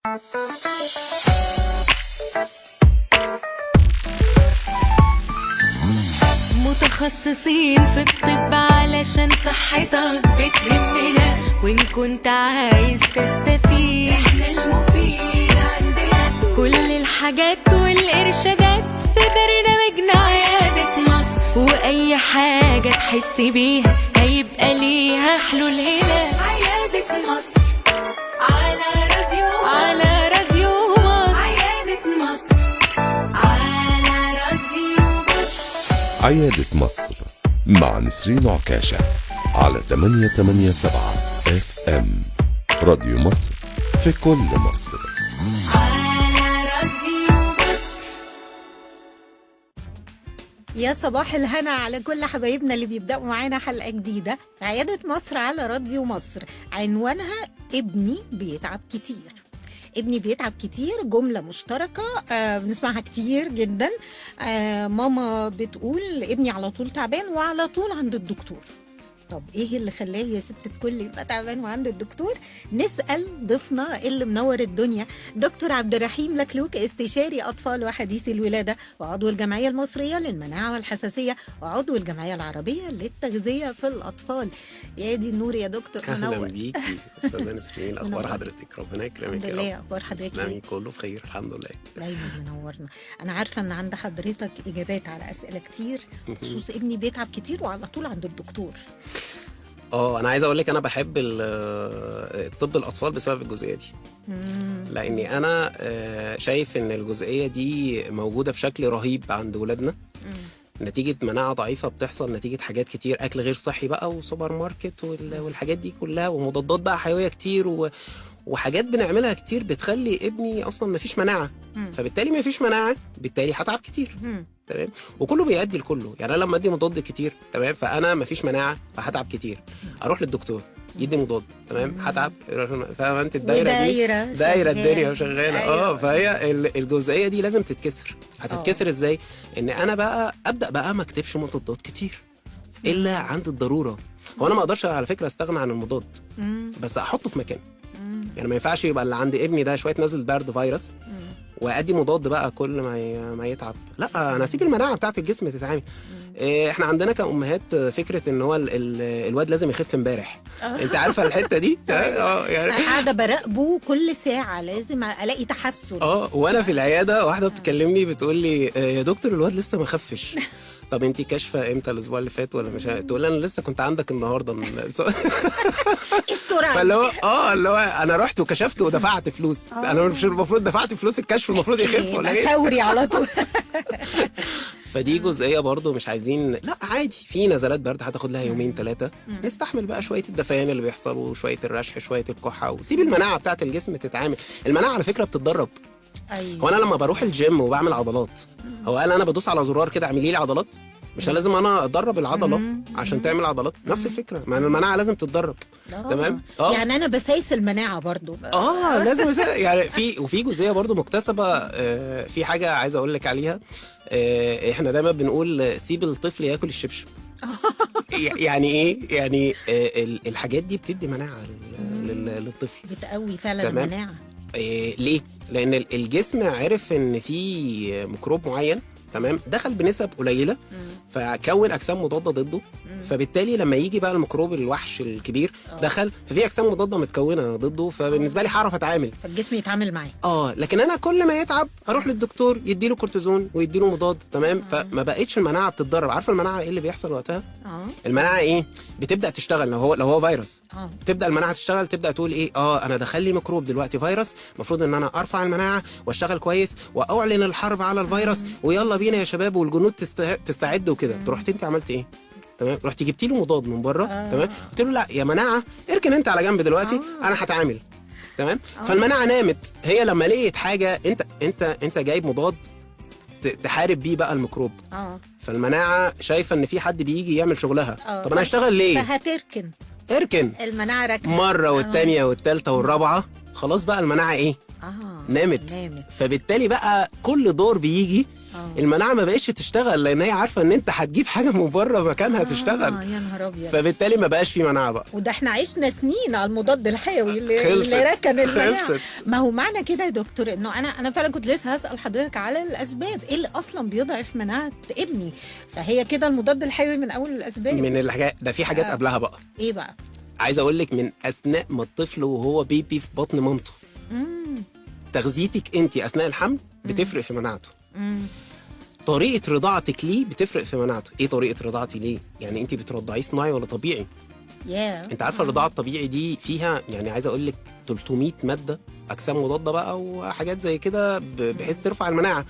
متخصصين في الطب علشان صحتك بتهمنا، وإن كنت عايز تستفيد احنا المفيد عندنا. كل الحاجات والإرشادات في برنامجنا عيادة مصر، وأي حاجة تحس بيها هيبقى ليها حلول هنا. عيادة مصر على راديو مصر. عيادة مصر على راديو مصر. عيادة مصر مع نسرين عكاشة على 887 FM راديو مصر في كل مصر. يا صباح الهنا على كل حبايبنا اللي بيبدأوا معانا حلقة جديدة في عيادة مصر على راديو مصر. عنوانها ابني بيتعب كتير. ابني بيتعب كتير جملة مشتركة بنسمعها كتير جدا. ماما بتقول ابني على طول تعبان وعلى طول عند الدكتور. طب ايه اللي خلاه يا ست الكل يبقى تعبان وعند الدكتور؟ نسأل ضيفنا اللي منور الدنيا دكتور عبد الرحيم لكلوك، استشاري اطفال وحديثي الولادة وعضو الجمعية المصرية للمناعة والحساسية وعضو الجمعية العربية للتغذية في الاطفال. يا دي النور يا دكتور، منور. اهلا بيكي استاذه نسرين. اخبار حضرتك؟ ربنا يكرمك يا رب. اخبار حضرتك ايه؟ كله بخير الحمد لله. دايما منورنا. انا عارفه ان عند حضرتك اجابات على اسئله كتير بخصوص ابني بيتعب كتير وعلى طول عند الدكتور. انا عايز اقول لك انا بحب الطب الاطفال بسبب الجزئيه دي. لاني انا شايف ان الجزئيه دي موجوده بشكل رهيب عند ولادنا نتيجه مناعه ضعيفه بتحصل نتيجه حاجات كتير، اكل غير صحي بقى وسوبر ماركت والحاجات دي كلها ومضادات بقى حيويه كتير وحاجات بنعملها كتير بتخلي ابني اصلا مفيش مناعه. فبالتالي مفيش مناعه، بالتالي هتعب كتير. تمام. وكله بيؤدي لكله. يعني انا لما ادي مضاد كتير تمام فانا مفيش مناعه فهتعب كتير. اروح للدكتور يدي مضاد تمام هتعب. فاهم انت الدايره دي؟ دايره الدنيا شغاله. أيوة. فهي الجزئيه دي لازم تتكسر. هتتكسر ازاي؟ ان انا بقى ابدا بقى ما اكتبش مضادات كتير الا عند الضروره. هو انا ما اقدرش على فكره استغنى عن المضاد بس احطه في مكان. يعني ما ينفعش يبقى اللي عند ابني ده شويه نزل برد فيروس وادي مضاد بقى كل ما يتعب. لا، انا اسيب المناعه بتاعه الجسم تتعامل. احنا عندنا كأمهات فكره ان هو الواد لازم يخف امبارح. انت عارفه الحته دي؟ يعني قاعده براقبه كل ساعه لازم الاقي تحسن. وانا في العياده واحده بتكلمني بتقول لي يا دكتور الواد لسه ما خفش. طب انتي كاشفه امتى؟ الاسبوع اللي فات ولا مش؟ تقول انا لسه كنت عندك النهارده. السرعه فاللي هو انا رحت وكشفت ودفعت فلوس. انا مش المفروض دفعت فلوس الكشف المفروض يخف ولا ايه؟ ثوري على طول. فدي جزئيه برضو مش عايزين. لا عادي، في نزلات برد هتاخد لها يومين 3 نستحمل بقى شويه الدفيان اللي بيحصل وشويه الرشح شويه الكحه وسيب المناعه بتاعه الجسم تتعامل. المناعه على فكره بتتدرب. أيوة. هو انا لما بروح الجيم وبعمل عضلات هو انا بدوس على زرار كده اعملي لي عضلات؟ مش لازم انا ادرب العضله عشان تعمل عضلات؟ نفس الفكره، ما المناعه لازم تتدرب. تمام. يعني انا بسايس المناعه برضو لازم يعني وفي جزئيه برضو مكتسبه. في حاجه عايز اقول لك عليها. احنا دايما بنقول سيب الطفل ياكل الشبشب. يعني ايه؟ يعني الحاجات دي بتدي مناعه للطفل، بتقوي فعلا المناعه. ليه؟ لان الجسم عرف ان في ميكروب معين تمام دخل بنسب قليله فكون اجسام مضاده ضده. فبالتالي لما يجي بقى الميكروب الوحش الكبير دخل ففي اجسام مضاده متكونه ضده، فبالنسبه لي هعرف اتعامل، فالجسم يتعامل معاه. لكن انا كل ما يتعب اروح للدكتور يديله كورتيزون ويديله مضاد تمام. فما بقتش المناعه بتتدرب. عارفه المناعه ايه اللي بيحصل وقتها؟ المناعه ايه؟ بتبدا تشتغل. لو هو فيروس تبدا المناعه تشتغل، تبدا تقول ايه؟ انا دخل لي ميكروب دلوقتي فيروس، المفروض ان انا ارفع المناعه واشتغل كويس واعلن الحرب على الفيروس ويلا بينا يا شباب والجنود تستعد وكده. رحت انت عملت ايه؟ تمام، رحت جبت له مضاد من بره. تمام، قلت له لا يا مناعه اركن انت على جنب دلوقتي انا هتعامل. تمام. فالمناعه نامت. هي لما لقيت حاجه انت جايب مضاد تحارب بيه بقى الميكروب. فالمناعه شايفه ان في حد بيجي يعمل شغلها. طب انا هشتغل ليه؟ فهتركن اركن المناعه ركنت مره والثانيه والثالثه والرابعه. خلاص بقى المناعه ايه؟ نامت. نامت. فبالتالي بقى كل دور بيجي آه. المناعه ما بقتش تشتغل، لان هي عارفه ان انت هتجيب حاجه من بره مكانها تشتغل. يا نهار ابيض. فبالتالي ما بقاش في مناعه بقى. وده احنا عشنا سنين على المضاد الحيوي خلصت. اللي ركن المناعه. خلصت. ما هو معنى كده يا دكتور انه انا فعلا كنت لسه هسال حضرتك على الاسباب ايه اللي اصلا بيضعف مناعه ابني، فهي كده المضاد الحيوي من اول الاسباب. من الحاجات ده في حاجات قبلها بقى. ايه بقى؟ عايز اقول لك من اثناء ما الطفل وهو بيبي في بطن مامته، تغذيتك انت اثناء الحمل بتفرق في مناعته. طريقه رضاعتك ليه بتفرق في مناعته. ايه طريقه رضاعتي ليه؟ يعني انت بترضعيه صناعي ولا طبيعي؟ انت عارفه الرضاعه الطبيعي دي فيها يعني عايز اقول لك 300 ماده اجسام مضاده بقى وحاجات زي كده بحيث ترفع المناعه.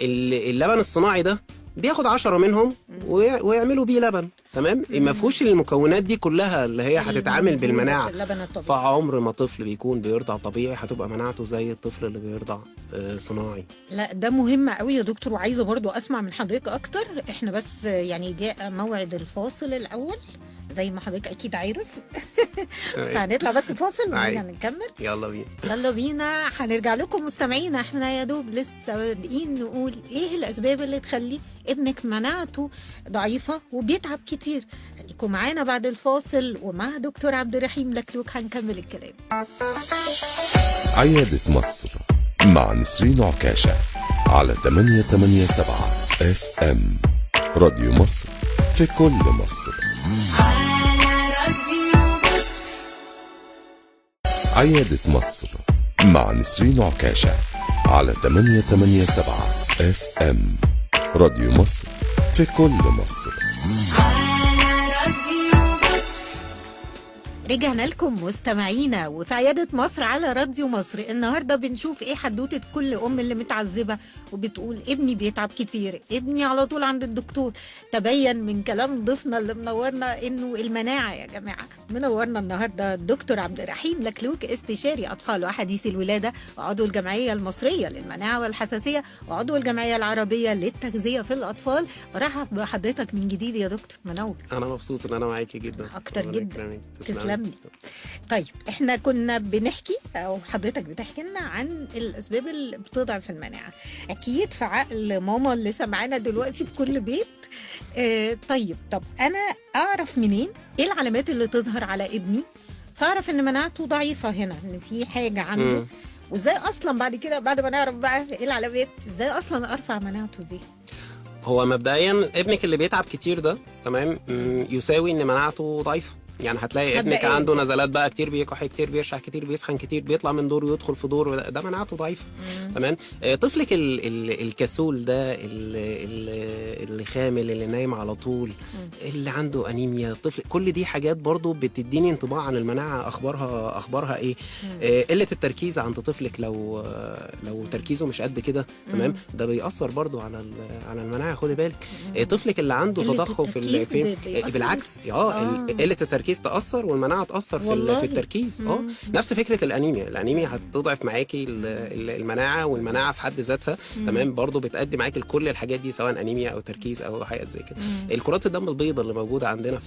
اللبن الصناعي ده بياخد 10 منهم ويعملوا بيه لبن، تمام؟ ما فيهوش المكونات دي كلها اللي هي هتتعامل بالمناعه. فعمر ما طفل بيكون بيرضع طبيعي هتبقى مناعته زي الطفل اللي بيرضع صناعي. لا ده مهم قوي يا دكتور، وعايزه برضو اسمع من حضرتك اكتر. احنا بس يعني جاء موعد الفاصل الاول زي ما حضرتك اكيد عارف. فهنطلع بس فاصل ونرجع نكمل. يلا بينا. يلا بينا. هنرجع لكم مستمعينا، احنا يا دوب لسه بادئين نقول ايه الاسباب اللي تخلي ابنك مناعته ضعيفه وبيتعب كتير. خليكم معانا بعد الفاصل ومع دكتور عبد الرحيم لكلوك هنكمل الكلام. عيادة مصر مع نسرين عكاشة على 887 FM راديو مصر في كل مصر. عيادة مصر مع نسرين عكاشة على 887 FM راديو مصر في كل مصر. رجعنا لكم مستمعينا وفي عيادة مصر على راديو مصر. النهاردة بنشوف ايه حدوتة كل ام اللي متعذبة وبتقول ابني بيتعب كتير، ابني على طول عند الدكتور. تبين من كلام ضيفنا اللي منورنا انه المناعة يا جماعة. منورنا النهاردة الدكتور عبد الرحيم لكلوك، استشاري اطفال وحديث الولادة وعضو الجمعية المصرية للمناعة والحساسية وعضو الجمعية العربية للتغذية في الاطفال. برحب بحضرتك من جديد يا دكتور، منور. انا مبسوط ان انا معاكي جدا اكتر جدا. تسلم. طيب احنا كنا بنحكي او حضرتك بتحكي لنا عن الاسباب اللي بتضعف المناعه، اكيد في عقل ماما اللي سمعانا دلوقتي في كل بيت. طب انا اعرف منين ايه العلامات اللي تظهر على ابني فاعرف ان مناعته ضعيفه هنا، ان في حاجه عنده؟ وازاي اصلا بعد كده بعد ما نعرف بقى ايه العلامات ازاي اصلا ارفع مناعته دي؟ هو مبدئيا ابنك اللي بيتعب كتير ده تمام يساوي ان مناعته ضعيفه. يعني هتلاقي ابنك عنده نزلات بقى كتير، بيكح كتير، بيرشح كتير، بيسخن كتير، بيطلع من دور ويدخل في دور، ده مناعته ضعيفه. تمام. طفلك الكسول ده اللي خامل، اللي نايم على طول، اللي عنده انيميا، طفل، كل دي حاجات برضو بتديني انطباع عن المناعه. اخبارها ايه؟ قله التركيز عند طفلك، لو تركيزه مش قد كده تمام، ده بيأثر برضو على المناعه. خدي بالك. طفلك اللي عنده تضخم في بالعكس قله التركيز تأثر والمناعة تأثر في التركيز. نفس فكرة الأنيميا هتضعف معاكي المناعة، والمناعة في حد ذاتها تمام برضو بتأدي معاكي لكل الحاجات دي، سواء أنيميا أو تركيز أو حاجات زي كده. الكرات الدم البيضاء اللي موجودة عندنا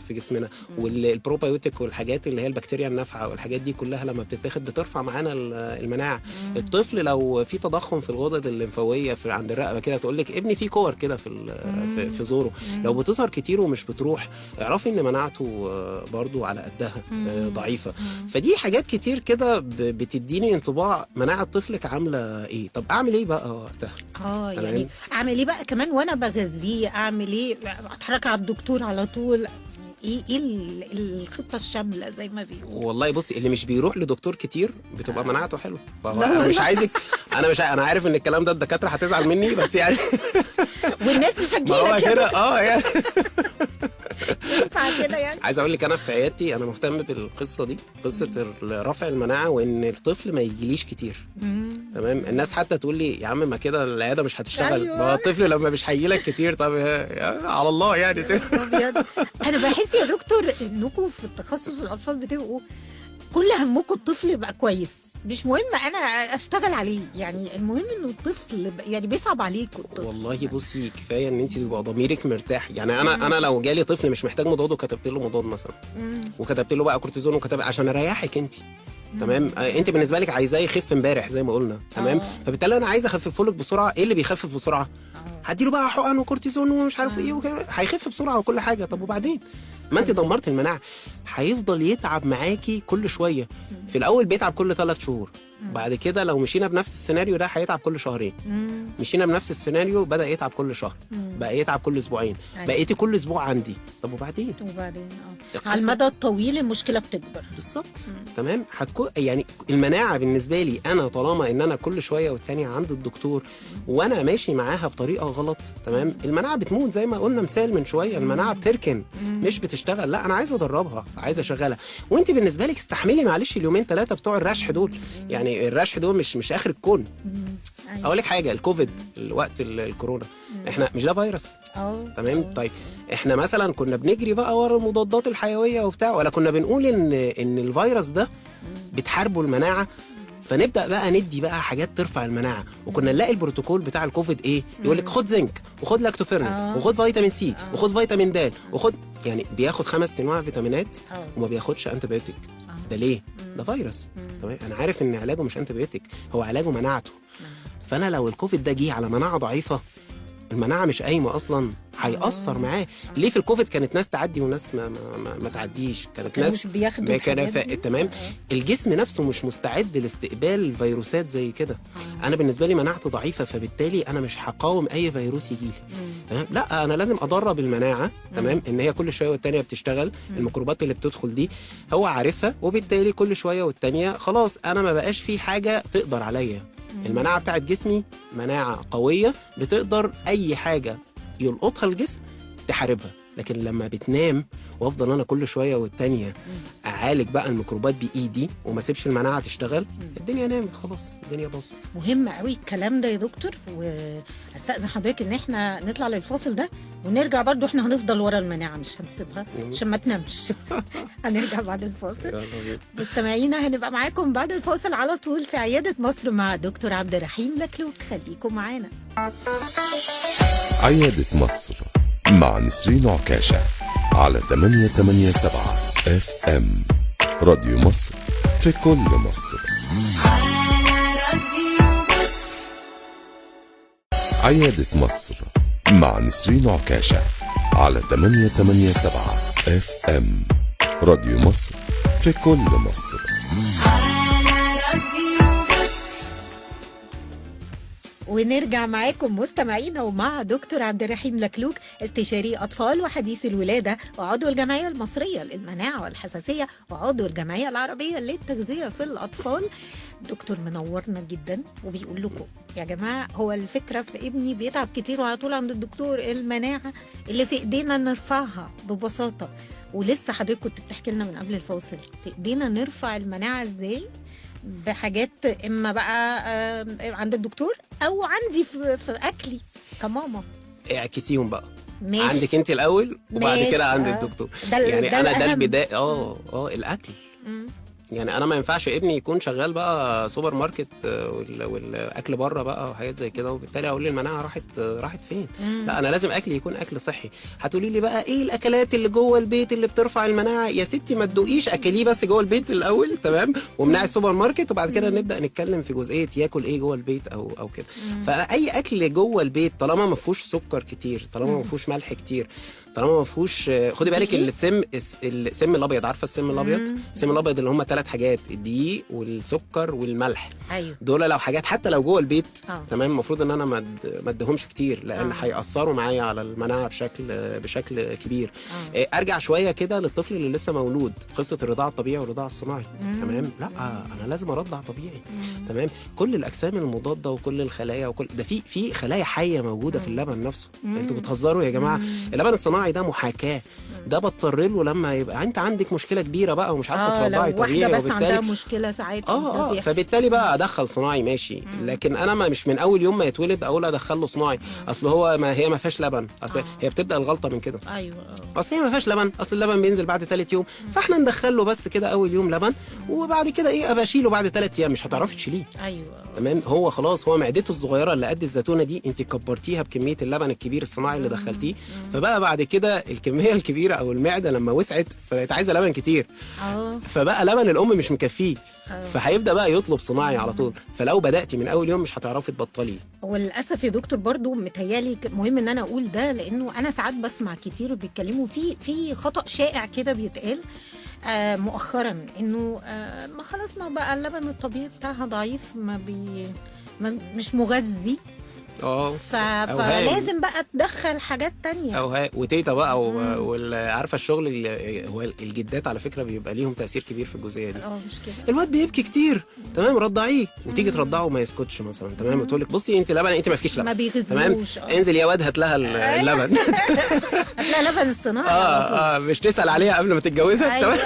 في جسمنا، والبروبايوتيك والحاجات اللي هي البكتيريا النافعة والحاجات دي كلها لما بتتاخد بترفع معانا المناعة. الطفل لو في تضخم في الغدد الليمفاوية عند الرقبة كده، تقول لك ابني في كور كده في زوره، لو بتظهر كتير ومش بتروح، اعرفي ان مناعته برضو على قدها ضعيفة. فدي حاجات كتير كده بتديني انطباع مناعة طفلك عاملة ايه. طب اعمل ايه بقى وقتها؟ يعني اعمل ايه بقى كمان وانا بغذيه؟ اعمل ايه؟ اتحرك على الدكتور على طول؟ ايه الخطه الشامله زي ما بيقولوا؟ والله بصي، اللي مش بيروح لدكتور كتير بتبقى مناعته حلوه. انا مش عايزك، انا عارف ان الكلام ده الدكاتره هتزعل مني، بس يعني والناس مش هتجيلك كده. يعني ينفع كده يعني. عايز اقول لك انا في عيادتي انا مهتم بالقصه دي، قصه رفع المناعه، وان الطفل ما يجيليش كتير. تمام. الناس حتى تقول لي يا عم ما كده العياده مش هتشتغل. أيوة. ما الطفل لما مش هيجيلك كتير طب على الله يعني. انا بحس يا دكتور انكم في التخصص الاطفال بتبقوا كل همكم الطفل يبقى كويس، مش مهم انا اشتغل عليه، يعني المهم انه الطفل يعني بيصعب عليكم الطفل. والله بصي كفايه ان انت يبقى ضميرك مرتاح. يعني انا لو جالي طفل مش محتاج مضاد وكتبت له مضاد مثلا، وكتبت له بقى كورتيزون عشان اريحك انت، تمام. انت بالنسبه لك عايزاه يخف امبارح زي ما قلنا، تمام. فبالتالي انا عايز اخففه لك بسرعه. ايه اللي بيخفف بسرعه؟ هديله بقى حقن وكورتيزون ومش عارف ايه وكده، هيخف بسرعه وكل حاجه. طب وبعدين ما انت دمرت المناعه. هيفضل يتعب معاكي كل شويه. في الاول بيتعب كل 3 شهور، بعد كده لو مشينا بنفس السيناريو ده هيتعب كل شهرين. مشينا بنفس السيناريو بدا يتعب كل شهر، بقى يتعب كل اسبوعين، بقيتي كل اسبوع عندي. طب وبعدين على المدى الطويل المشكله بتكبر. بالظبط. تمام. هتكون يعني المناعه بالنسبه لي انا، طالما ان انا كل شويه والتانيه عند الدكتور وانا ماشي معاها بطريقه غلط، تمام، المناعه بتموت. زي ما قلنا مثال من شويه، المناعه بتركن مش بتشتغل. لا انا عايز ادربها، عايز اشغلها. وانت بالنسبه لك استحملي معلش اليومين 3 بتوع الرشح دول. يعني الرشح دول مش اخر الكون. اقول لك حاجه، الكوفيد، الوقت الكورونا، احنا مش ده فيروس؟ تمام. طيب احنا مثلا كنا بنجري بقى ورا المضادات الحيويه وبتاع، ولا كنا بنقول ان الفيروس ده بتحاربه المناعه؟ فنبدا بقى ندي بقى حاجات ترفع المناعه. وكنا نلاقي البروتوكول بتاع الكوفيد ايه، يقول لك خد زنك وخد لاكتوفيرين وخد فيتامين سي وخد فيتامين د وخد، يعني بياخد 5 انواع فيتامينات وما بياخدش انتبيوتيك. ده ليه؟ ده فيروس. تمام. انا عارف ان علاجه مش انتبيوتيك، هو علاجه مناعته. فانا لو الكوفيد ده جه على مناعه ضعيفه، المناعه مش قايمه اصلا، هيأثر معاه. ليه في الكوفيد كانت ناس تعدي وناس ما تعديش؟ كانت ناس مش بياخدوا تمام. الجسم نفسه مش مستعد لاستقبال فيروسات زي كده. انا بالنسبه لي مناعتي ضعيفه، فبالتالي انا مش هقاوم اي فيروس يجي لي. لا انا لازم ادرب المناعه، تمام، ان هي كل شويه والتانيه بتشتغل. الميكروبات اللي بتدخل دي هو عارفها، وبالتالي كل شويه والتانيه خلاص انا ما بقاش في حاجه تقدر عليا. المناعه بتاعت جسمي مناعه قويه، بتقدر اي حاجه يلقطها الجسم تحاربها. لكن لما بتنام وافضل انا كل شويه والتانيه اعالج بقى الميكروبات بايدي وما اسيبش المناعه تشتغل، الدنيا نامت خلاص، الدنيا باظت. مهم قوي الكلام ده يا دكتور، واستاذن حضرتك ان احنا نطلع للفاصل ده ونرجع. برضو احنا هنفضل ورا المناعه، مش هنسيبها عشان ما تنامش. هنرجع بعد الفاصل. مستمعينا هنبقى معاكم بعد الفاصل على طول في عياده مصر مع دكتور عبد الرحيم لكلوك. خليكم معانا. عيادة مصر مع نسرين عكاشة على 887 FM راديو مصر في كل مصر. عيادة مصر مع نسرين عكاشة على 887 FM راديو مصر في كل مصر. ونرجع معاكم مستمعينا ومع دكتور عبد الرحيم لكلوك، استشاري أطفال وحديث الولادة وعضو الجمعية المصرية للمناعة والحساسية وعضو الجمعية العربية للتغذية في الأطفال. دكتور منورنا جدا وبيقول لكم يا جماعة، هو الفكرة في ابني بيتعب كتير وعلى طول عند الدكتور. المناعة اللي في إيدينا نرفعها ببساطة. ولسه حضرتك كنت بتحكي لنا من قبل الفاصل في إيدينا نرفع المناعة إزاي؟ بحاجات اما بقى عند الدكتور او عندي في اكلي كماما. اعكسيهم بقى. ماشي. عندك انت الاول وبعد كده عند الدكتور. يعني ده انا ده الأهم. البدايه. الاكل. يعني انا ما ينفعش ابني يكون شغال بقى سوبر ماركت والاكل بره بقى وحاجات زي كده، وبالتالي اقول لي المناعه راحت فين. لا انا لازم اكلي يكون اكل صحي. هتقولي لي بقى ايه الاكلات اللي جوه البيت اللي بترفع المناعه؟ يا ستي ما تدوقيش، اكليه بس جوه البيت الاول، تمام، ومنعي السوبر ماركت، وبعد كده نبدا نتكلم في جزئيه ياكل ايه جوه البيت او كده. فاي اكل جوه البيت طالما ما فيهوش سكر كتير، طالما ما فيهوش ملح كتير، طالما ما فيهوش، خدي بالك السم الابيض، عارفه السم الابيض؟ السم الابيض اللي هم 3 حاجات، الدقيق والسكر والملح. ايوه. دول لو حاجات حتى لو جوه البيت تمام، المفروض ان انا ما اديهمش كتير، لان هيأثروا معايا على المناعه بشكل كبير. ارجع شويه كده للطفل اللي لسه مولود، قصه الرضاعه الطبيعي والرضاعه الصناعي. تمام. لا انا لازم ارضع طبيعي. تمام. كل الاجسام المضاده وكل الخلايا وكل ده، في خلايا حيه موجوده في اللبن نفسه. انتوا بتهزروا يا جماعه؟ اللبن الصناعي ده محاكاه، ده بضطر له لما يبقى انت عندك مشكله كبيره بقى ومش عارفه ترضعي طبيعي، بس عندها مشكله ساعات فبالتالي بقى ادخل صناعي ماشي. لكن انا مش من اول يوم ما يتولد اقول ادخل له صناعي، اصل هو هي ما فيهاش لبن، اصل هي بتبدا الغلطه من كده. ايوه. اصل هي ما فيهاش لبن، اصل اللبن بينزل بعد 3 يوم، فاحنا ندخل له بس كده اول يوم لبن، وبعد كده ايه ابقى اشيله بعد 3 ايام، مش هتعرفي تشيليه. ايوه. تمام. هو خلاص هو معدته الصغيره اللي قد الزيتونه دي انت كبرتيها بكميه اللبن الكبير الصناعي اللي دخلتيه، فبقى بعد كده الكميه الكبيره او المعده لما وسعت فبقت عايزه لبن كتير، اه فبقى لبن الام مش مكفيه، فهيبدا بقى يطلب صناعي على طول. فلو بداتي من اول يوم مش هتعرفي تبطلي. وللاسف يا دكتور برضو متهيالي مهم ان انا اقول ده، لانه انا ساعات بسمع كتير بيتكلموا في خطا شائع كده بيتقال مؤخرا، انه ما خلاص ما بقى اللبن الطبيعي بتاعها ضعيف، مش مغذي، فلازم بقى تدخل حاجات تانية وتيتا بقى عارفه الشغل اللي هو الجدات على فكره بيبقى ليهم تاثير كبير في الجزئيه دي. مش كده، الواد بيبكي كتير، تمام رضعيه، وتيجي ترضعه وما يسكتش مثلا، تمام وتقول لك بصي انت لبن، انت ما فيش لبن، ما بيغذوش، انزل يا واد هات لها اللبن هتلاقي لبن الصناعي مش تسال عليها قبل ما تتجوزها. تمام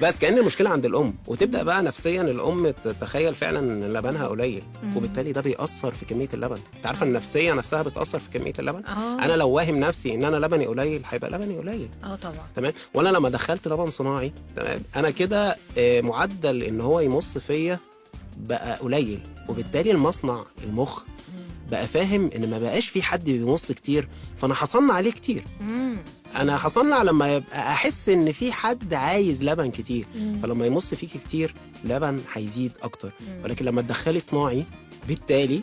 بس كأن المشكله عند الام، وتبدا بقى نفسيا الام تتخيل فعلا ان لبنها قليل، وبالتالي ده بيأثر في كميه اللبن. انت عارفه النفسيه نفسها بتأثر في كميه اللبن. انا لو واهم نفسي ان انا لبني قليل هيبقى لبني قليل. طبعا تمام. وانا لما دخلت لبن صناعي، تمام، انا كده معدل ان هو يمص فيا بقى قليل، وبالتالي المصنع المخ بقى فاهم ان ما بقاش في حد بيمص كتير، فانا هصنع عليه كتير. انا هصنع لما يبقى احس ان في حد عايز لبن كتير، فلما يمص فيك كتير لبن هيزيد اكتر. ولكن لما تدخلي صناعي بالتالي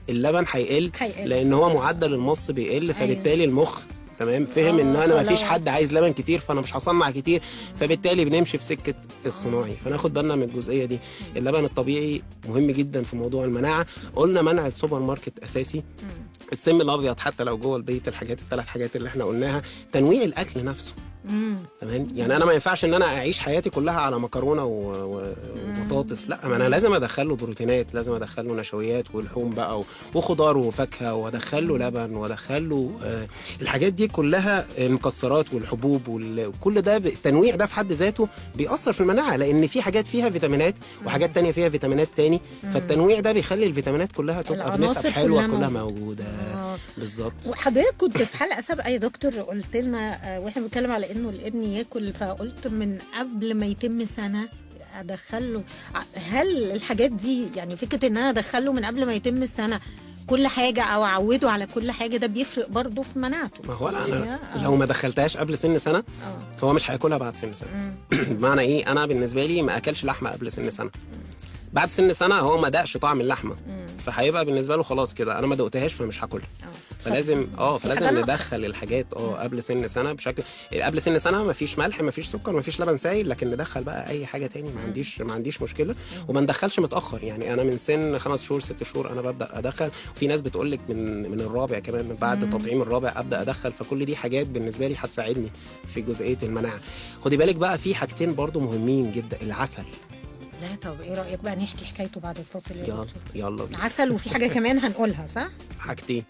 اللبن هيقل، لان هو معدل المص بيقل، فبالتالي المخ تمام فهم ان انا ما فيش حد عايز لبن كتير، فانا مش هصنع كتير، فبالتالي بنمشي في سكه الصناعي. فناخد بالنا من الجزئيه دي. اللبن الطبيعي مهم جدا في موضوع المناعه. قلنا منع السوبر ماركت اساسي، السم الابيض حتى لو جوه البيت، الثلاث حاجات اللي احنا قلناها، تنويع الاكل نفسه. تمام. يعني انا ما ينفعش ان انا اعيش حياتي كلها على مكرونه وبطاطس، لا، ما انا لازم ادخله بروتينات، لازم ادخله نشويات ولحوم بقى وخضار وفاكهه، وادخله لبن، وادخله الحاجات دي كلها، المكسرات والحبوب وكل ده. التنويع ده في حد ذاته بيأثر في المناعه، لان في حاجات فيها فيتامينات وحاجات تانية فيها فيتامينات تاني، فالتنويع ده بيخلي الفيتامينات كلها تبقى بنسب حلوه كلها موجوده. بالظبط. وحضرتك كنت في حلقه سابقه يا دكتور قلت لنا واحنا بنتكلم على انه الابن ياكل، فقلت من قبل ما يتم سنه ادخله. هل الحاجات دي يعني فكره ان انا ادخله من قبل ما يتم السنه كل حاجه او اعوده على كل حاجه، ده بيفرق برضه في مناعته؟ ما هو انا لو ما دخلتهاش قبل سن سنه هو مش هياكلها بعد سن سنه. بمعنى ايه؟ انا بالنسبه لي ما اكلش لحمه قبل سن سنه. بعد سن سنه هو ما دقش طعم اللحمه، فهيبقى بالنسبه له خلاص كده انا ما دقتهاش فمش هاكلها. فلازم ندخل الحاجات قبل سن سنه بشكل. قبل سن سنه ما فيش ملح، ما فيش سكر، ما فيش لبن سائل، لكن ندخل بقى اي حاجه تاني، ما عنديش مشكله. وما ندخلش متاخر، يعني انا من سن 5 شهور 6 شهور انا ببدا ادخل، وفي ناس بتقول لك من الرابع كمان، من بعد تطعيم الرابع ابدا ادخل. فكل دي حاجات بالنسبه لي هتساعدني في جزئيه المناعه. خدي بالك بقى في حاجتين برضو مهمين جدا، العسل. لا طب ايه رايك بقى نحكي حكايته بعد الفاصل؟ يلا بينا. عسل، وفي حاجه كمان هنقولها صح؟ حاجتين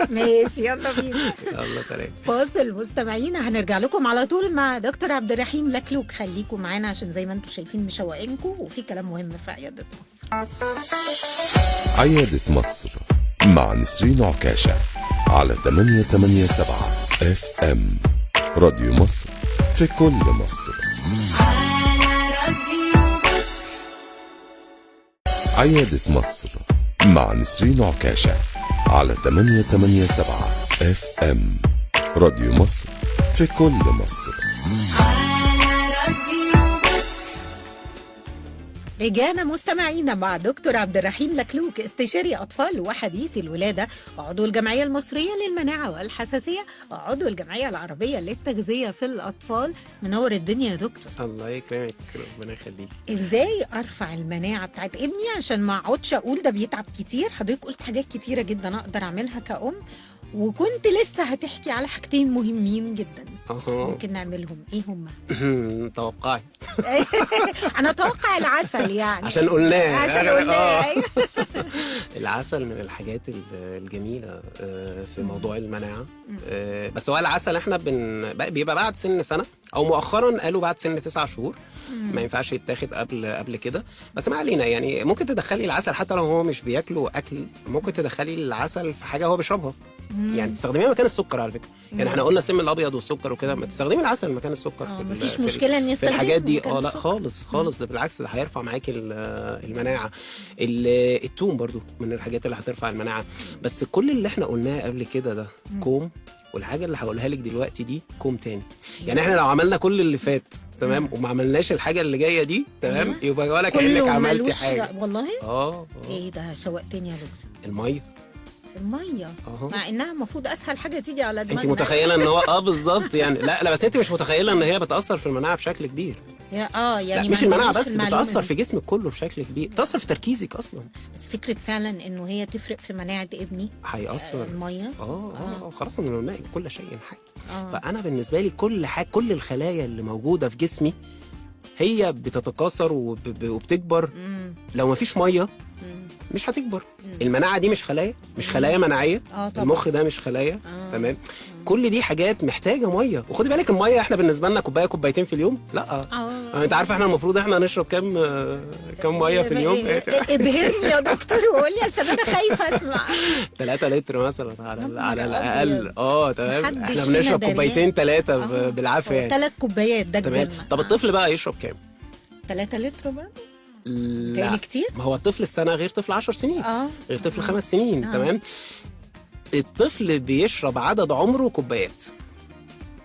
ماشي، يلا بينا. يلا سلام. فاصل مستمعينا، هنرجع لكم على طول مع دكتور عبد الرحيم لكلوك. خليكم معانا عشان زي ما انتم شايفين مشوقينكم، وفي كلام مهم في عياده مصر. عياده مصر مع نسرين عكاشه على 887 FM راديو مصر، في كل مصر. عيادة مصر مع نسرين عكاشة على 887 FM راديو مصر، في كل مصر. رجعنا مستمعينا مع دكتور عبد الرحيم لكلوك، استشاري أطفال وحديثي الولادة، وعضو الجمعية المصرية للمناعة والحساسية، وعضو الجمعية العربية للتغذية في الأطفال. منور الدنيا يا دكتور. الله يكرمك، ربنا يخليك. ازاي ارفع المناعة بتاعت ابني عشان ما اقعدش اقول ده بيتعب كتير؟ حضرتك قلت حاجات كتيرة جدا اقدر اعملها كأم، وكنت لسه هتحكي على حاجتين مهمين جدا ممكن نعملهم. ايه هم؟ توقعي. انا اتوقع العسل، يعني عشان قلناه. العسل من الحاجات الجميله في موضوع المناعه. بس هو العسل احنا بيبقى بعد سن سنه، او مؤخرا قالوا بعد سن 9 شهور. ما ينفعش يتاخد قبل كده، بس ما علينا. يعني ممكن تدخلي العسل حتى لو هو مش بياكله اكل، ممكن تدخلي العسل في حاجه هو بيشربها. يعني تستخدميها مكان السكر على فكره. يعني احنا قلنا السم الابيض والسكر وكده، ما تستخدمي العسل مكان السكر. مفيش مشكله ان في الحاجات دي. لا خالص ده بالعكس، ده هيرفع معاكي المناعه. الثوم برضو من الحاجات اللي هترفع المناعه. بس كل اللي احنا قلناه قبل كده ده كوم والحاجه اللي هقولها لك دلوقتي دي كوم تاني. يعني احنا لو عملنا كل اللي فات تمام وما عملناش الحاجه اللي جايه دي تمام يبقى ولا كانك كله عملتي ملوش حاجه. والله. اه ايه ده، شوقتني يا دكتور. الميه الميه أهو. مع انها المفروض اسهل حاجه تيجي على دماغنا. انت متخيله ان هو بالظبط يعني لا بس انت مش متخيله ان هي بتاثر في المناعه بشكل كبير. يعني لا ما مش المناعه عندناش بس، المعلومة بتاثر دي. في جسمك كله بشكل كبير، بتاثر في تركيزك اصلا. بس فكره فعلا انه هي تفرق في مناعه ابني. هيأثر الميه. خلاص من الماء كل شيء حي. آه. فانا بالنسبه لي كل حاجه، كل الخلايا اللي موجوده في جسمي هي بتتكاثر وبتكبر. لو ما فيش ميه مش هتكبر. المناعه دي مش خلايا، مش خلايا مناعيه. طبعا. المخ ده مش خلايا. تمام. كل دي حاجات محتاجه ميه. وخدي بالك الميه احنا بالنسبه لنا كوبايه كوبايتين في اليوم لا. انت عارفه احنا المفروض احنا نشرب كام ميه في اليوم؟ ابهرني يا دكتور وقول لي عشان انا خايفه اسمع. 3 لتر مثلا على الاقل. تمام. احنا بنشرب كوبايتين 3 بالعافيه يعني. 3 كوبايات ده تمام. طب الطفل بقى يشرب كام؟ 3 لتر بقى؟ لا كتير؟ ما هو الطفل السنه غير طفل 10 سنين. غير طفل 5 سنين. تمام. الطفل بيشرب عدد عمره كوبايات.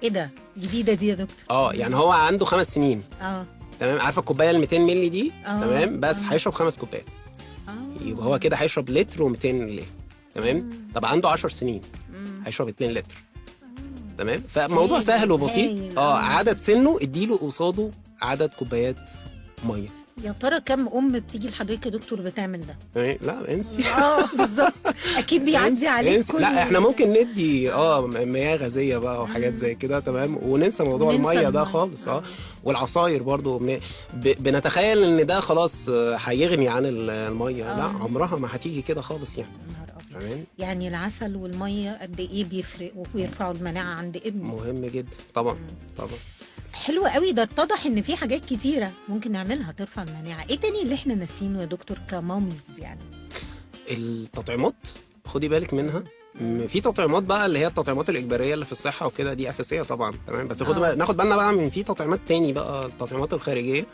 ايه ده جديده دي يا دكتور؟ يعني هو عنده 5 سنين. تمام. عارفه الكوبايه ال 200 مللي دي؟ تمام. بس هيشرب 5 كوبايات. يبقى هو كده هيشرب لتر و200 مللي. تمام. طب عنده 10 سنين هيشرب 2 لتر. تمام. فموضوع سهل وبسيط. عدد سنه اديله قصاده عدد كوبايات ميه. يا ترى كم بتيجي لحضرتك يا دكتور بتعمل ده؟ لا انسي. بالظبط. اكيد بيعدي عليك كل. لا احنا ممكن ندي مياه غازيه بقى وحاجات زي كده. تمام. وننسى موضوع الميه ده خالص. والعصاير برضو بنتخيل ان ده خلاص هيغني عن الميه. لا عمرها ما هتيجي كده خالص يعني. تمام. يعني العسل والميه قد ايه بيفرقوا ويرفعوا المناعه عند ابني؟ مهم جدا طبعا. حلو قوي. ده اتضح ان في حاجات كتيره ممكن نعملها ترفع المناعه. ايه تاني اللي احنا ناسينه يا دكتور كماميز يعني؟ التطعيمات خدي بالك منها. في تطعيمات بقى اللي هي التطعيمات الاجباريه اللي في الصحه وكده، دي اساسيه طبعا. تمام. بس ناخد بالنا بقى من في تطعيمات تاني بقى، التطعيمات الخارجيه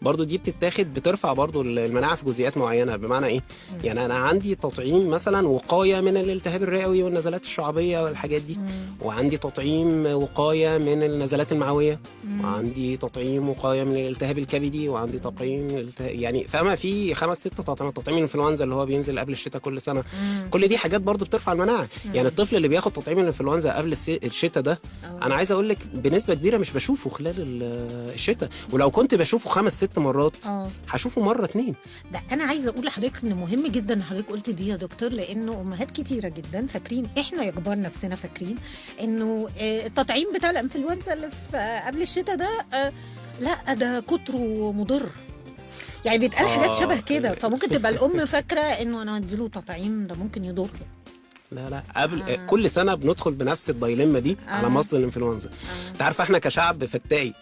برضو دي بتتاخد بترفع برضو المناعه في جزئيات معينه. بمعنى ايه؟ يعني انا عندي تطعيم مثلا وقايه من الالتهاب الرئوي والنزلات الشعبيه والحاجات دي، وعندي تطعيم وقايه من النزلات المعويه، وعندي تطعيم وقايه من الالتهاب الكبدي، وعندي تطعيم يعني فاهمه في 5 6 تطعيمات. تطعيم الانفلونزا اللي هو بينزل قبل الشتاء كل سنه. كل دي حاجات برضو بترفع المناعه. يعني الطفل اللي بياخد تطعيم الانفلونزا قبل الشتاء ده انا عايز اقول لك بنسبه كبيره مش بشوفه خلال الشتاء، ولو كنت بشوفه 5 6 مرات هشوفه مره 2. ده انا عايزه اقول لحضرتك ان مهم جدا ان حضرتك قلت دي يا دكتور، لانه امهات كتيره جدا فاكرين، احنا يا كبار نفسنا فاكرين انه التطعيم بتاع الانفلونزا اللي في قبل الشتاء ده لا ده كتره مضر. يعني بيتقال حاجات شبه كده. فممكن تبقى الام فاكره انه انا اديله تطعيم ده ممكن يضره. لا قبل كل سنه بندخل بنفس الدايلما دي على مصل الانفلونزا. انت عارفه احنا كشعب فتاي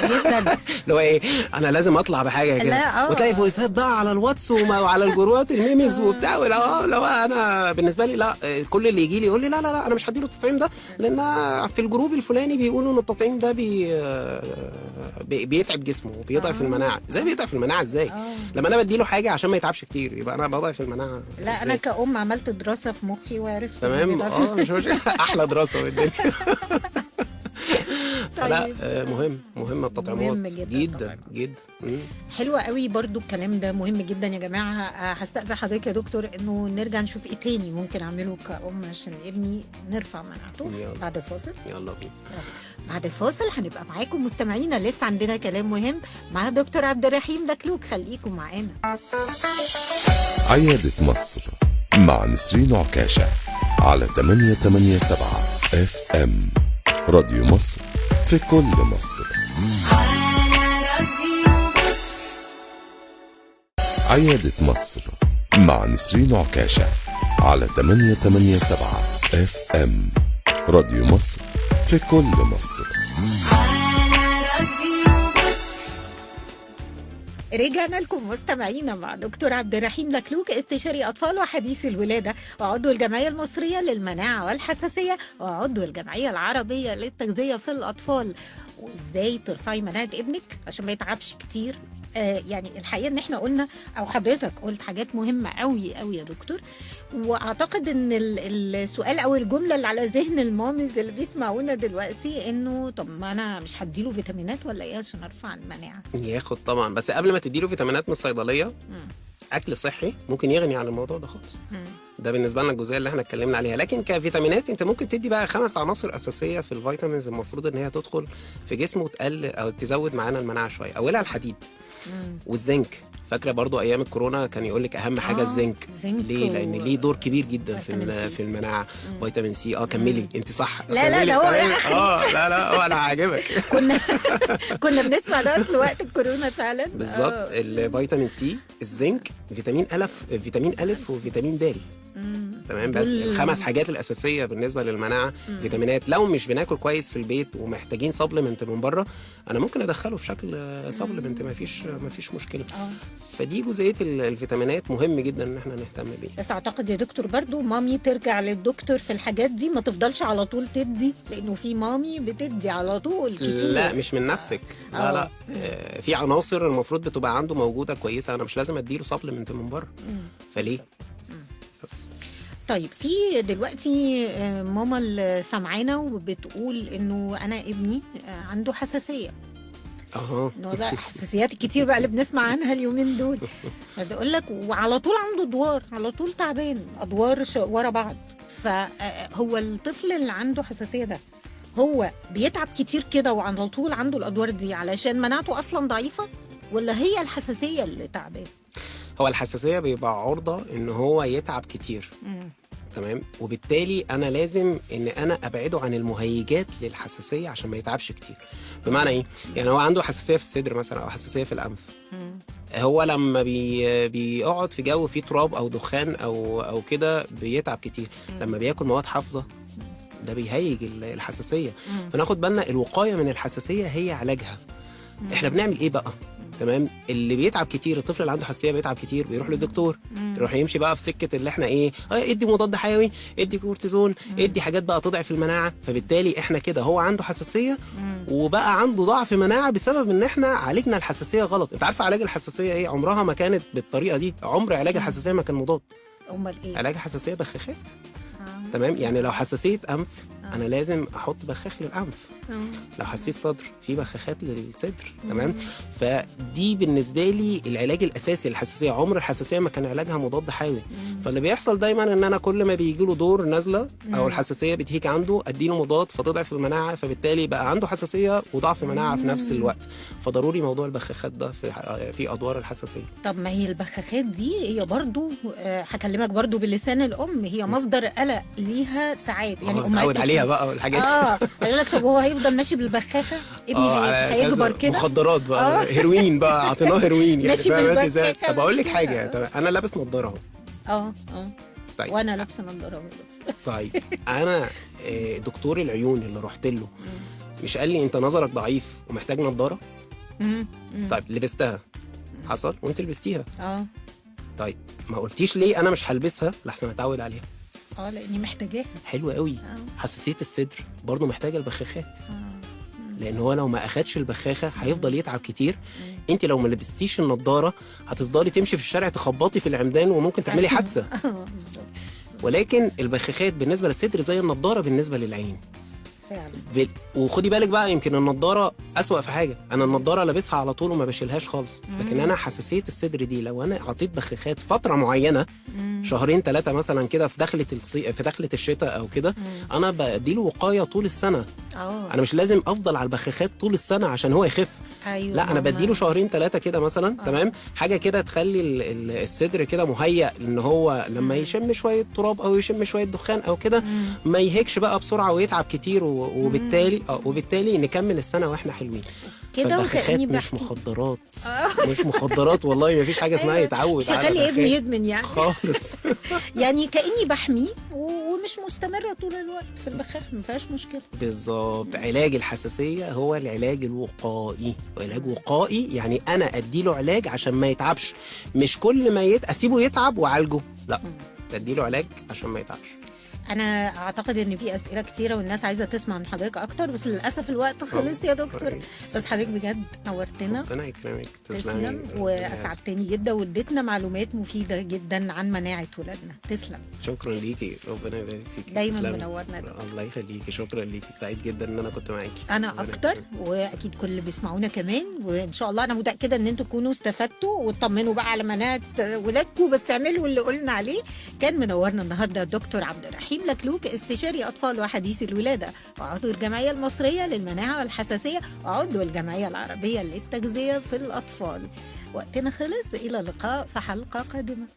جدا. لو ايه انا لازم اطلع بحاجه كده وتلاقي فويسات بقى على الواتس وعلى الجروبات الميمز وبتاع. لو انا بالنسبه لي لا، كل اللي يجي لي يقول لي لا انا مش هديله التطعيم ده، لان في الجروب الفلاني بيقولوا ان التطعيم ده بيتعب جسمه وبيضعف المناعه. ازاي بيضعف المناعه؟ ازاي لما انا بديله حاجه عشان ما يتعبش كتير يبقى انا بضعف المناعه؟ لا انا كأم عملت دراسه في مخي وعرفت. تمام. مش احلى دراسه في الدنيا. فلا مهم التطعيمات مهم جدا جدا. حلوة قوي برضو الكلام ده مهم جدا يا جماعة. هستأذن حضرتك يا دكتور انه نرجع نشوف ايه تاني ممكن اعمله كأم عشان ابني نرفع مناعته بعد الفاصل. يلا بينا. بعد الفاصل هنبقى معاكم مستمعينا، لسه عندنا كلام مهم مع دكتور عبد الرحيم دكلوك. خليكم معانا. عيادة مصر مع نسرين عكاشة على 887 FM راديو مصر في كل مصر. عيادة مصر مع نسرين عكاشة على 887 FM راديو مصر في كل مصر. رجعنا لكم مستمعينا مع دكتور عبد الرحيم دكلوك، استشاري أطفال وحديث الولادة وعضو الجمعية المصرية للمناعة والحساسية وعضو الجمعية العربية للتغذية في الأطفال. وإزاي ترفعي مناعة ابنك عشان ما يتعبش كتير يعني الحقيقه ان احنا قلنا او حضرتك قلت حاجات مهمه قوي قوي يا دكتور، واعتقد ان السؤال او الجمله اللي على ذهن المامز اللي بيسمعونا دلوقتي انه طب ما انا مش هديله فيتامينات ولا ايه عشان ارفع المناعه؟ ياخد طبعا، بس قبل ما تديله فيتامينات من الصيدليه اكل صحي ممكن يغني عن الموضوع ده خالص. ده بالنسبه لنا الجزئيه اللي احنا اتكلمنا عليها. لكن كفيتامينات انت ممكن تدي بقى 5 عناصر اساسيه في الفيتامينز المفروض ان هي تدخل في جسمه وتقلل او تزود معانا المناعه شويه. اولها الحديد والزنك. فاكره برضو ايام الكورونا كان يقول لك اهم حاجه الزنك. ليه؟ لان ليه دور كبير جدا في المناعه. فيتامين سي. كملي انت صح. لا ده هو اخري. لا انا عاجبك. كنا بنسمع ده اصل وقت الكورونا فعلا. بالظبط. الفيتامين سي، الزنك، فيتامين الف وفيتامين د. تمام. بس ال5 حاجات الاساسيه بالنسبه للمناعه. فيتامينات لو مش بناكل كويس في البيت ومحتاجين سبلمنت من بره، انا ممكن ادخله في شكل سبلمنت، مفيش مشكله. فدي جزئيه الفيتامينات مهم جدا ان احنا نهتم بيها. بس اعتقد يا دكتور برضو مامي ترجع للدكتور في الحاجات دي، ما تفضلش على طول تدي، لانه في مامي بتدي على طول كتير. لا مش من نفسك. لا في عناصر المفروض بتبقى عنده موجوده كويسه، انا مش لازم اديله سبلمنت من بره. فليه؟ بس طيب في دلوقتي ماما اللي سامعانا وبتقول انه انا ابني عنده حساسيه. انه بقى حساسيات الكتير بقى اللي بنسمع عنها اليومين دول. بقول لك وعلى طول عنده دوار، على طول تعبان، ادوار ورا بعض. فهو الطفل اللي عنده حساسيه ده هو بيتعب كتير كده وعلى طول عنده الادوار دي علشان مناعته اصلا ضعيفه، ولا هي الحساسيه اللي تعبان؟ هو الحساسيه بيبقى عرضه ان هو يتعب كتير. تمام. وبالتالي انا لازم ان انا ابعده عن المهيجات للحساسيه عشان ما يتعبش كتير. بمعنى ايه؟ يعني هو عنده حساسيه في الصدر مثلا او حساسيه في الانف. هو لما بيقعد في جو فيه تراب او دخان او كده بيتعب كتير. لما بياكل مواد حافظه ده بيهيج الحساسيه. فناخد بالنا الوقايه من الحساسيه هي علاجها. احنا بنعمل ايه بقى؟ تمام. اللي بيتعب كتير، الطفل اللي عنده حساسيه بيتعب كتير، بيروح للدكتور. يروح يمشي بقى في سكه اللي احنا ايه، ادي مضاد حيوي، ادي كورتيزون، ادي حاجات بقى تضعف المناعه. فبالتالي احنا كده هو عنده حساسيه وبقى عنده ضعف مناعه بسبب ان احنا عالجنا الحساسيه غلط. انت عارفه علاج الحساسيه ايه؟ عمرها ما كانت بالطريقه دي. عمر علاج الحساسيه ما كان مضاد. امال ايه؟ علاج الحساسيه بخاخات. تمام. يعني لو حساسيه انف انا لازم احط بخاخ للانف. لو حساسيه صدر في بخاخات للصدر. تمام. فدي بالنسبه لي العلاج الاساسي للحساسيه. عمر الحساسيه ما كان علاجها مضاد حيوي. فاللي بيحصل دايما ان انا كل ما بيجي له دور نازله او الحساسيه بتهيج عنده اديله مضاد فتضعف المناعه، فبالتالي بقى عنده حساسيه وضعف مناعه في نفس الوقت. فضروري موضوع البخاخات ده في ادوار الحساسيه. طب ما هي البخاخات دي هي برضو هكلمك برضو بلسان الام، هي مصدر قلق ليها ساعات. يعني اتعود عليها بقى والحاجات هيقول لك طب هو هيفضل ماشي بالبخاخه؟ ابني هيكبر كده مخدرات بقى. هيروين بقى، اعطيناه هيروين. يعني ماشي بالبخاخه. طب اقول لك حاجه. طب انا لابس نظاره اهو. طيب وانا لابسه نظاره. طيب انا دكتور العيون اللي رحت له مش قال لي انت نظرك ضعيف ومحتاج نظاره؟ طيب لبستها، حصل وانت لبستيها. طيب ما قلتيش ليه انا مش هلبسها لحسن اتعود عليها؟ لاني محتاجاها. حلو قوي. حساسيه الصدر برضو محتاجه البخاخات. لان هو لو ما اخدش البخاخه هيفضل يتعب كتير. انت لو ما لبستيش النضاره هتفضلي تمشي في الشارع تخبطي في العمدان وممكن تعملي حادثه. ولكن البخاخات بالنسبه للصدر زي النضاره بالنسبه للعين فعلا. وخدي بالك بقى، يمكن النضاره اسوأ في حاجه. انا النضاره لابسها على طول وما بشيلهاش خالص. لكن انا حساسيه الصدر دي لو انا عطيت بخاخات فتره معينه، 2-3 مثلا كده في دخله الشتاء او كده، انا بديله وقايه طول السنه. انا مش لازم افضل على البخاخات طول السنه عشان هو يخف. لا انا بديله 2-3 كده مثلا. تمام. حاجه كده تخلي الصدر كده مهيأ ان هو لما يشم شويه تراب او يشم شويه دخان او كده ما يهيكش بقى بسرعه ويتعب كتير. وبالتالي نكمل السنه واحنا حلوين كده. وكأني مش مخدرات. مش مخدرات والله. ما فيش حاجه اسمها يتعود على خلي ابني يدمن يعني خالص. يعني كأني بحميه ومش مستمره طول الوقت في البخاخ، ما فيهاش مشكله. بالظبط. علاج الحساسيه هو العلاج الوقائي. وعلاج وقائي يعني انا اديله علاج عشان ما يتعبش، مش كل ما اسيبه يتعب واعالجه. لا، اديله علاج عشان ما يتعبش. انا اعتقد ان في اسئله كتيره والناس عايزه تسمع من حضرتك اكتر، بس للاسف الوقت خلص يا دكتور. بس حضرتك بجد نورتنا. ربنا يكرمك، تسلم تسلمي. واسعدتني جدا واديتنا معلومات مفيده جدا عن مناعه ولادنا. تسلم. شكرا ليكي، ربنا يبارك فيكي. دايما تسلمي. منورنا. الله يخليكي، شكرا ليكي، سعيد جدا ان انا كنت معاكي. انا ربنا اكتر، يكرمك. واكيد كل اللي بيسمعونا كمان، وان شاء الله انا متاكده ان انتوا تكونوا استفدتوا وتطمنوا بقى على مناعه ولادكم، بس اعملوا اللي قلنا عليه. كان منورنا النهارده الدكتور عبد الرحيم لكلوك، استشاري اطفال وحديث الولاده، وعضو الجمعيه المصريه للمناعه والحساسيه، وعضو الجمعيه العربيه للتغذيه في الاطفال. وقتنا خلص، الى اللقاء في حلقه قادمه.